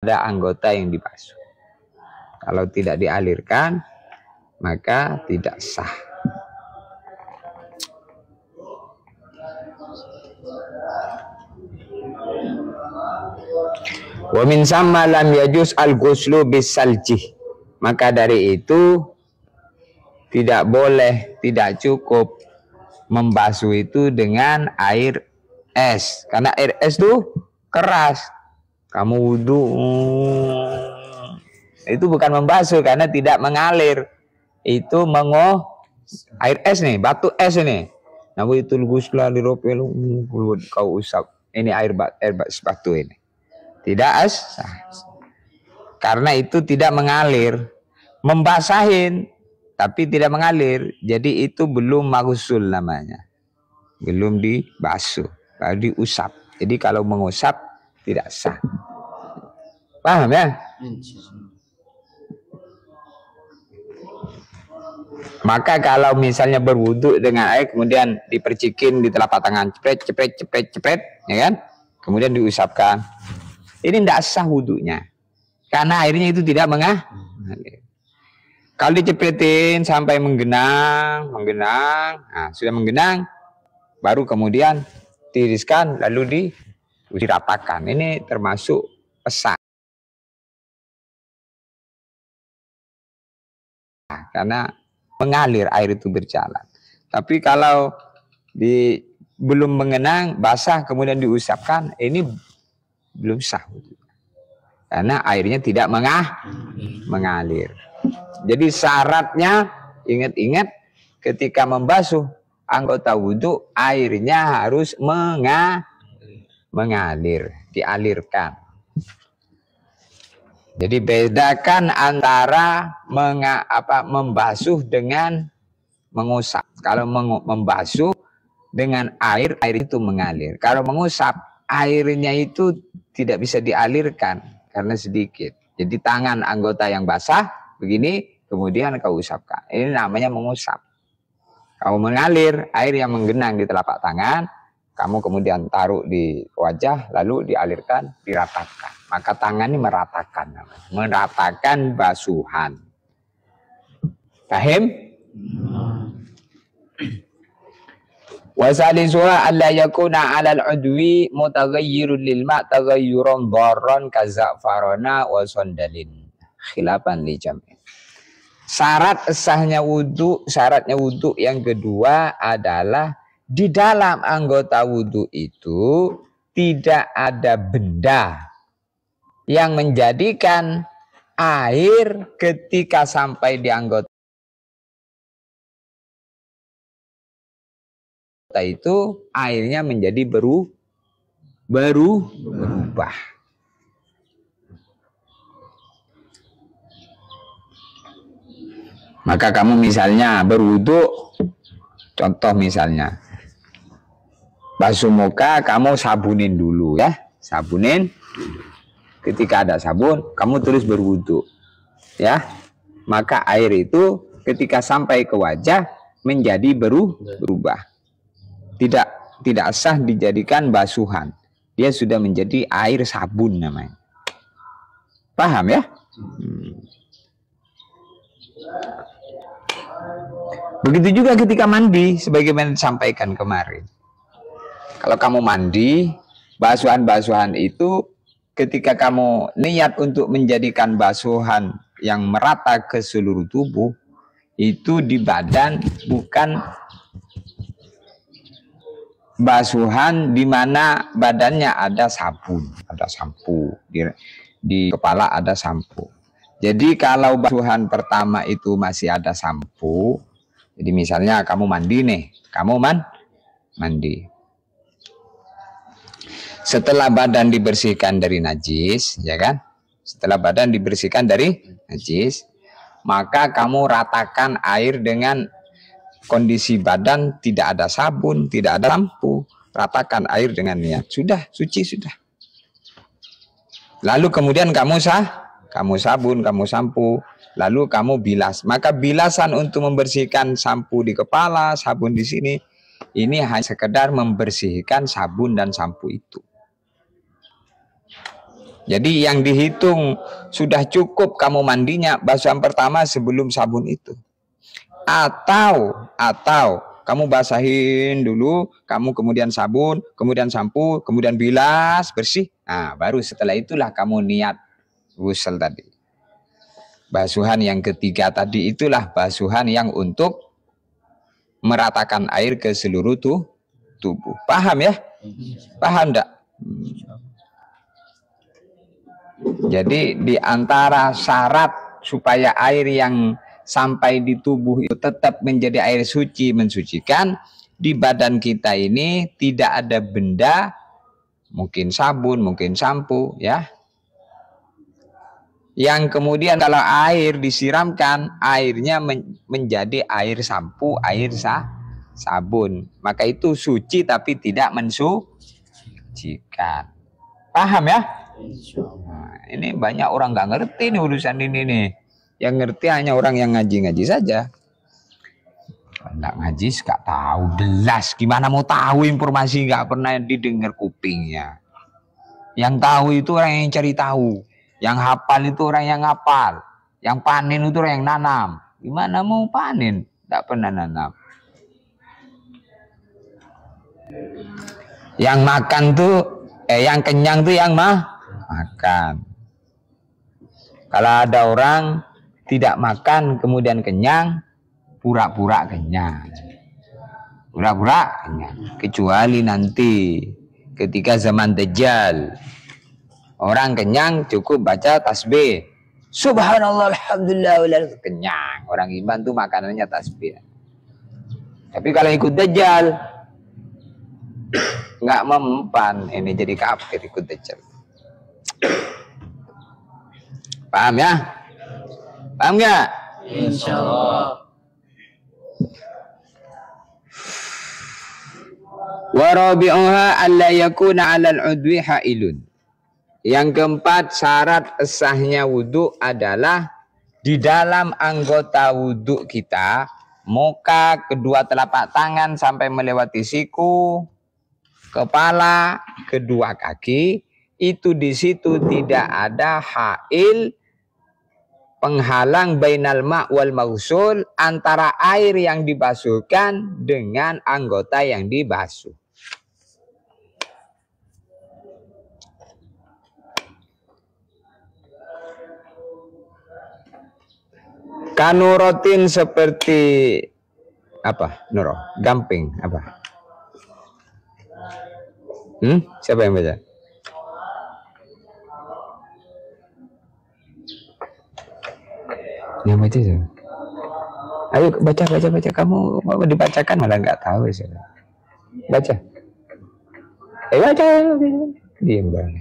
ada anggota yang dibasuh. Kalau tidak dialirkan, maka tidak sah. Wa min samma lam yajuz al-ghuslu bisaljih. Maka dari itu tidak boleh, tidak cukup membasuh itu dengan air es. Karena air es itu keras. Kamu wudhu, itu bukan membasuh karena tidak mengalir. Itu air es nih, batu es ini. Nabi itu ghusla liropel, kau usap. Ini air batu ini. Tidak sah. Karena itu tidak mengalir. Membasahin tapi tidak mengalir. Jadi itu belum maghsul namanya. Belum dibasuh, baru diusap. Jadi kalau mengusap tidak sah. Paham ya? Maka kalau misalnya berwudu dengan air kemudian dipercikin di telapak tangan, cepet, ya kan? Kemudian diusapkan. Ini tidak sah wudunya. Karena airnya itu tidak mengalir. Kalau dicepretin sampai menggenang, nah, sudah menggenang, baru kemudian tiriskan lalu diratakan. Ini termasuk pesan. Karena mengalir air itu berjalan. Tapi kalau belum mengenang, basah kemudian diusapkan, ini belum sah. Karena airnya tidak mengalir. Jadi syaratnya, ingat-ingat, ketika membasuh anggota wudhu, airnya harus mengalir, dialirkan. Jadi bedakan antara membasuh dengan mengusap. Kalau membasuh dengan air itu mengalir. Kalau mengusap, airnya itu tidak bisa dialirkan karena sedikit. Jadi tangan anggota yang basah begini, kemudian kau usapkan. Ini namanya mengusap. Kau mengalir, air yang menggenang di telapak tangan, kamu kemudian taruh di wajah, lalu dialirkan, diratakan. Maka tangan ini meratakan. Meratakan basuhan. Paham? Wasalisuha alla yakuna 'alal 'udwi mutaghayyirun lil ma' taghayyuran dharran kaza'farana wa sandalin. Khilafan li jam'i. Syaratnya wudhu yang kedua adalah di dalam anggota wudhu itu tidak ada benda yang menjadikan air ketika sampai di anggota itu airnya menjadi berubah. Maka kamu misalnya berwudu, contoh misalnya basuh muka, kamu sabunin dulu ya, sabunin dulu. Ketika ada sabun, kamu terus berwudu, ya. Maka air itu ketika sampai ke wajah menjadi berubah. Tidak sah dijadikan basuhan. Dia sudah menjadi air sabun namanya. Paham ya? Begitu juga ketika mandi, sebagaimana disampaikan kemarin. Kalau kamu mandi, basuhan-basuhan itu ketika kamu niat untuk menjadikan basuhan yang merata ke seluruh tubuh, itu di badan, bukan basuhan di mana badannya ada sabun, ada sampo, di kepala ada sampo. Jadi kalau basuhan pertama itu masih ada sampo, jadi misalnya kamu mandi nih, mandi. Setelah badan dibersihkan dari najis, ya kan? Setelah badan dibersihkan dari najis, maka kamu ratakan air dengan kondisi badan tidak ada sabun, tidak ada sampo. Ratakan air dengan niat. Sudah, suci sudah. Lalu kemudian kamu sabun, kamu sampo, lalu kamu bilas. Maka bilasan untuk membersihkan sampo di kepala, sabun di sini, ini hanya sekedar membersihkan sabun dan sampo itu. Jadi yang dihitung sudah cukup kamu mandinya basuhan pertama sebelum sabun itu. Atau kamu basahin dulu, kamu kemudian sabun, kemudian sampo, kemudian bilas bersih. Nah, baru setelah itulah kamu niat ghusl tadi. Basuhan yang ketiga tadi itulah basuhan yang untuk meratakan air ke seluruh tubuh. Paham ya? Paham enggak? Jadi di antara syarat supaya air yang sampai di tubuh itu tetap menjadi air suci, mensucikan, di badan kita ini tidak ada benda, mungkin sabun, mungkin sampo, ya, yang kemudian kalau air disiramkan, airnya menjadi air sampo, air sabun. Maka itu suci tapi tidak mensucikan. Paham ya? Nah, ini banyak orang nggak ngerti nih urusan ini nih. Yang ngerti hanya orang yang ngaji-ngaji saja. Nggak ngaji nggak tahu belas. Gimana mau tahu informasi nggak pernah didengar kupingnya. Yang tahu itu orang yang cari tahu. Yang hafal itu orang yang hafal. Yang panen itu orang yang nanam. Gimana mau panen? Nggak pernah nanam. Yang makan tuh, yang kenyang tuh yang makan. Kalau ada orang tidak makan kemudian kenyang, pura-pura kenyang. Pura-pura kenyang. Kecuali nanti ketika zaman Dajjal, orang kenyang cukup baca tasbih. Subhanallah, alhamdulillah, kenyang. Orang iman tuh makanannya tasbih. Tapi kalau ikut Dajjal, nggak mempan, ini jadi kafir ikut Dajjal. Paham ya? Paham nggak? Insyaallah. Wa rabi'uha alla yakuna 'alal 'udwi hailun. Yang keempat, syarat sahnya wudhu adalah di dalam anggota wudhu kita, muka, kedua telapak tangan sampai melewati siku, kepala, kedua kaki, itu di situ tidak ada hail, penghalang bainal ma' wal mausul, antara air yang dibasuhkan dengan anggota yang dibasuh. Kanurotin seperti apa? Nuro, gamping apa? Siapa yang baca? Yang baca siapa? Ayo baca. Kamu mau dibacakan malah nggak tahu siapa. Baca. Ayo baca. Diam bang.